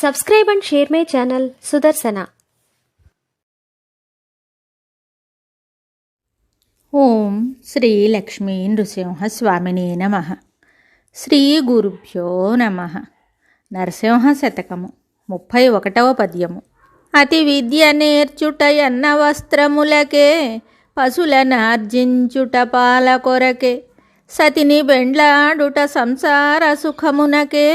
Subscribe and share my channel Sudarsana. ఓం శ్రీ లక్ష్మీ నృసింహస్వామినే నమః. శ్రీ గురుభ్యో నమః. నరసింహ శతకము 31వ పద్యము. అతి విద్య నేర్చుటయన్న వస్త్రములకే, పశులనార్జించుట పాల కొరకే, సతిని బెండ్లాడుట సంసార సుఖమునకే,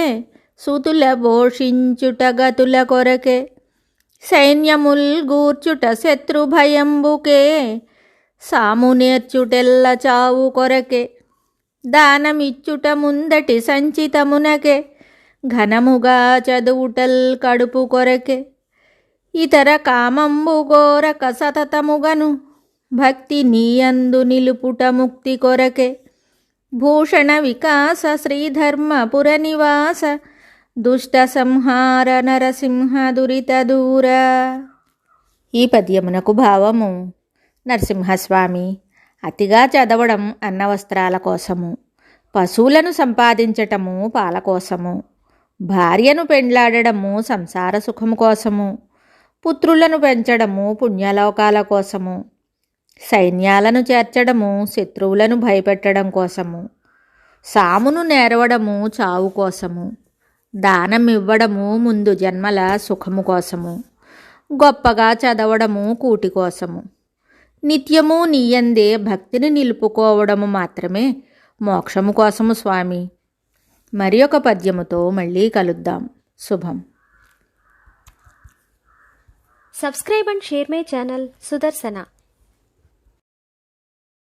సుతుల భోషించుట గతుల కొరకే, సైన్యముల్ గూర్చుట శత్రు భయంబుకే, సాము నేర్చుటెల్ల చావు కొరకే, దానమిచ్చుట ముందటి సంచితమునకే, ఘనముగా చదువుటల్ కడుపు కొరకే, ఇతర కామంబు గోరక సతతముగను, భక్తి నీయందు నిలుపుట ముక్తి కొరకే, భూషణ వికాస శ్రీధర్మపుర నివాస, దుష్ట సంహార నరసింహ దురిత దూర. ఈ పద్యమునకు భావము: నరసింహస్వామి అతిగా చదవడం అన్నవస్త్రాల కోసము, పశువులను సంపాదించటము పాల కోసము, భార్యను పెండ్లాడడము సంసార సుఖము కోసము, పుత్రులను పెంచడము పుణ్యలోకాల కోసము, సైన్యాలను చేర్చడము శత్రువులను భయపెట్టడం కోసము, సామును నేరవడము చావు కోసము, దానం ఇవ్వడము ముందు జన్మల సుఖము కోసము, గొప్పగా చదవడము కూటి కోసము, నిత్యము నీయందే భక్తిని నిలుపుకోవడము మాత్రమే మోక్షము కోసము స్వామి. మరి ఒక పద్యముతో మళ్ళీ కలుద్దాం. శుభం. Subscribe and share my channel Sudarsana.